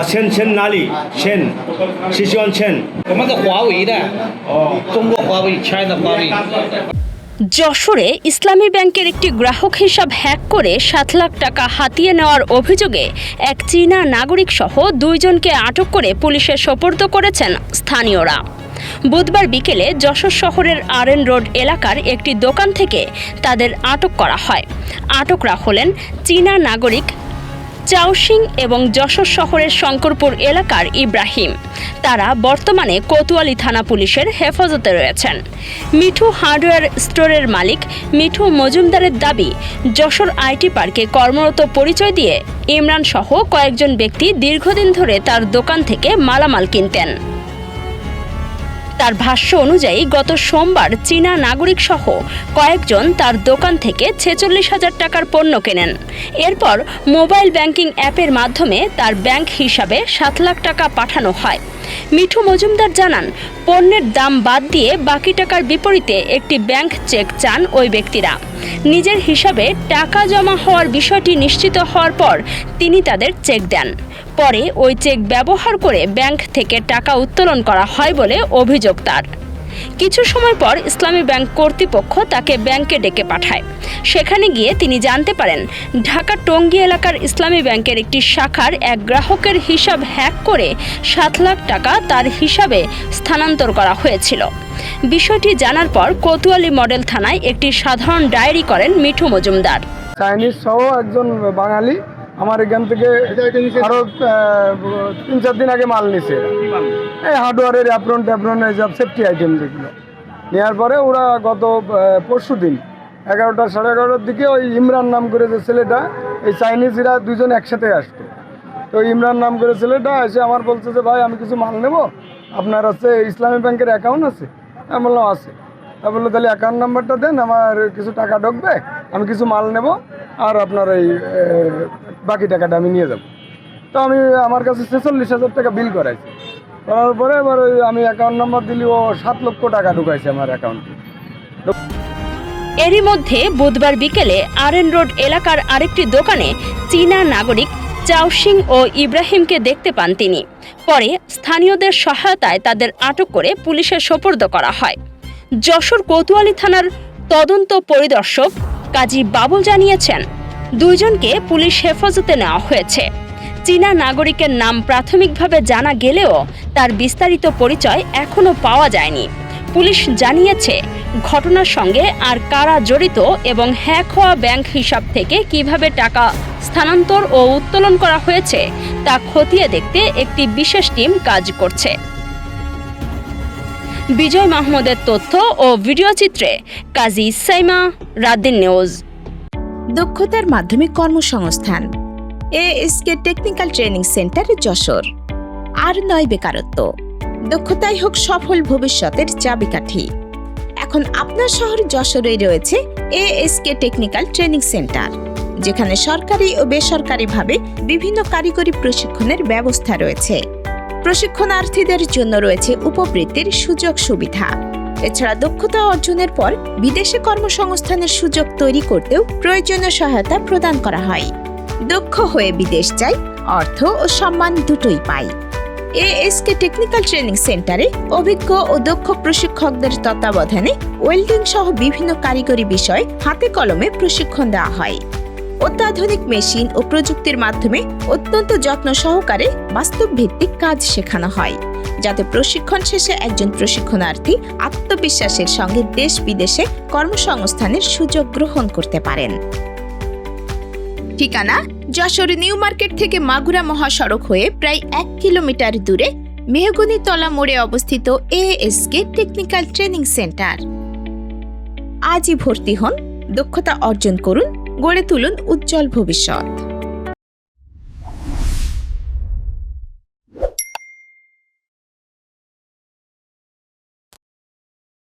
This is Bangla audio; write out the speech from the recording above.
县哪里？县，西双县。我们是华为的，中国华为 ，China 华为。যশোরে ইসলামী ব্যাংকের একটি গ্রাহক হিসাব হ্যাক করে 7 লাখ টাকা হাতিয়ে নেওয়ার অভিযোগে এক চীনা নাগরিক সহ 2 জনকে আটক করে পুলিশে সোপর্দ করেছেন স্থানীয়রা। বুধবার বিকেলে যশোর শহরের আরএন রোড এলাকার একটি দোকান থেকে তাদের আটক করা হয়। আটকরা হলেন চীনা নাগরিক চাওশিং এবং যশোর শহরের শঙ্করপুর এলাকার ইব্রাহিম। তারা বর্তমানে কোতোয়ালি থানা পুলিশের হেফাজতে রয়েছেন। মিঠু হার্ডওয়্যার স্টোরের মালিক মিঠু মজুমদারের দাবি, যশোর আইটি পার্কে কর্মরত পরিচয় দিয়ে ইমরান সহ কয়েকজন ব্যক্তি দীর্ঘদিন ধরে তার দোকান থেকে মালামাল কিনতেন। তার ভাষ্য অনুযায়ী গত সোমবার চীনা নাগরিক সহ কয়েকজন তার দোকান থেকে 46,000 টাকার পণ্য কেনেন। এরপর মোবাইল ব্যাংকিং অ্যাপের মাধ্যমে তার ব্যাংক হিসাবে 7 লাখ টাকা পাঠানো হয়। মিঠু মজুমদার জানান, পণ্যের দাম বাদ দিয়ে বাকি টাকার বিপরীতে একটি ব্যাংক চেক চান ওই ব্যক্তিরা। নিজের হিসাবে টাকা জমা হওয়ার বিষয়টি নিশ্চিত হওয়ার পর তিনি তাদের চেক দেন। পরে ওই চেক ব্যবহার করে ব্যাংক থেকে টাকা উত্তোলন করা হয় বলে অভিযোগ তার। কিছু সময় পর ইসলামী ব্যাংক কর্তৃপক্ষ তাকে ব্যাংকে ডেকে পাঠায়। সেখানে গিয়ে তিনি জানতে পারেন ঢাকা টঙ্গী এলাকার ইসলামী ব্যাংকের একটি শাখার এক গ্রাহকের হিসাব হ্যাক করে 7 লাখ টাকা তার হিসাবে স্থানান্তর করা হয়েছিল। বিষয়টি জানার পর কোতোয়ালি মডেল থানায় একটি সাধারণ ডায়েরি করেন মিঠু মজুমদার। চাইনিজ সহ একজন বাঙালি আমার এখান থেকে আরো 3-4 দিন আগে মাল নিছে। এই হার্ডওয়ারের অ্যাপ্রন এইসব সেফটি আইটেম যেগুলো নেওয়ার পরে ওরা গত পরশু দিন 11টা সাড়ে 11টার দিকে ওই ইমরান নাম করে যে ছেলেটা, এই চাইনিজরা 2 জন একসাথে আসতো। তো ইমরান নাম করে ছেলেটা এসে আমার বলছে যে ভাই আমি কিছু মাল নেব, আপনার হচ্ছে ইসলামী ব্যাংকের অ্যাকাউন্ট আছে? আমি বললাম আছে। তা বললো তাহলে অ্যাকাউন্ট নাম্বারটা দেন, আমার কিছু টাকা ঢুকবে, আমি কিছু মাল নেব আর আপনার এই বাকি টাকাটা আমি নিয়ে যাব। তো আমি আমার কাছে 46,000 টাকা বিল করাইছি। করার পরে এবার আমি অ্যাকাউন্ট নাম্বার দিলি ও 7 লক্ষ টাকা ঢুকাইছে আমার অ্যাকাউন্টে। এরই মধ্যে বুধবার বিকেলে আরএন রোড এলাকার আরেকটি দোকানে চীনা নাগরিক চাওশিং ও ইব্রাহিমকে দেখতে পান তিনি। পরে স্থানীয়দের সহায়তায় তাদের আটক করে পুলিশে সোপর্দ করা হয়। যশোর কোতোয়ালি থানার তদন্ত পরিদর্শক কাজী বাবুল জানিয়েছেন, 2 জনকে পুলিশ হেফাজতে নেওয়া হয়েছে। চীনা নাগরিকের নাম প্রাথমিকভাবে জানা গেলেও তার বিস্তারিত পরিচয় এখনও পাওয়া যায়নি। পুলিশ জানিয়েছে ঘটনার সঙ্গে আর কারা জড়িত এবং হ্যাক হওয়া ব্যাংক হিসাব থেকে কিভাবে টাকা স্থানান্তর ও উত্তোলন করা হয়েছে তা খতিয়ে দেখতে একটি বিশেষ টিম কাজ করছে। বিজয় মাহমুদের তথ্য ও ভিডিও চিত্রে কাজী সাইমা, রাতদিন নিউজ। দক্ষতার মাধ্যমে কর্মসংস্থান, ASK technical training centre Jashore. আর নয় বেকারত্ব, দক্ষতাই হোক সফল ভবিষ্যতের চাবিকাঠি। এখন আপনার শহর যশোরেই রয়েছে এএসকে টেকনিক্যাল ট্রেনিং সেন্টার, যেখানে সরকারি ও বেসরকারিভাবে বিভিন্ন কারিগরি প্রশিক্ষণের ব্যবস্থা রয়েছে। প্রশিক্ষণার্থীদের জন্য রয়েছে উপবৃত্তির সুযোগ সুবিধা। এছাড়া দক্ষতা অর্জনের পর বিদেশে কর্মসংস্থানের সুযোগ তৈরি করতেও প্রয়োজনীয় সহায়তা প্রদান করা হয়। দক্ষ হয়ে বিদেশ যাই, অর্থ ও সম্মান দুটোই পাই। এএসকে টেকনিক্যাল ট্রেনিং সেন্টারে অভিজ্ঞ ও দক্ষ প্রশিক্ষকদের তত্ত্বাবধানে ওয়েল্ডিং সহ বিভিন্ন কারিগরি বিষয়ে হাতে কলমে প্রশিক্ষণ দেওয়া হয়। অত্যাধুনিক মেশিন ও প্রযুক্তির মাধ্যমে অত্যন্ত যত্ন সহকারে বাস্তবভিত্তিক কাজ শেখানো হয়, যাতে প্রশিক্ষণ শেষে একজন প্রশিক্ষণার্থী আত্মবিশ্বাসের সঙ্গে দেশ বিদেশে কর্মসংস্থানের সুযোগ গ্রহণ করতে পারেন। ঠিকানা: যশোর নিউ মার্কেট থেকে মাগুরা মহাসড়ক হয়ে প্রায় 1 কিলোমিটার দূরে মেহগনিতলা মোড়ে অবস্থিত এএসকে টেকনিক্যাল ট্রেনিং সেন্টার। আজই ভর্তি হন, দক্ষতা অর্জন করুন, গড়ে তুলুন উজ্জ্বল ভবিষ্যৎ।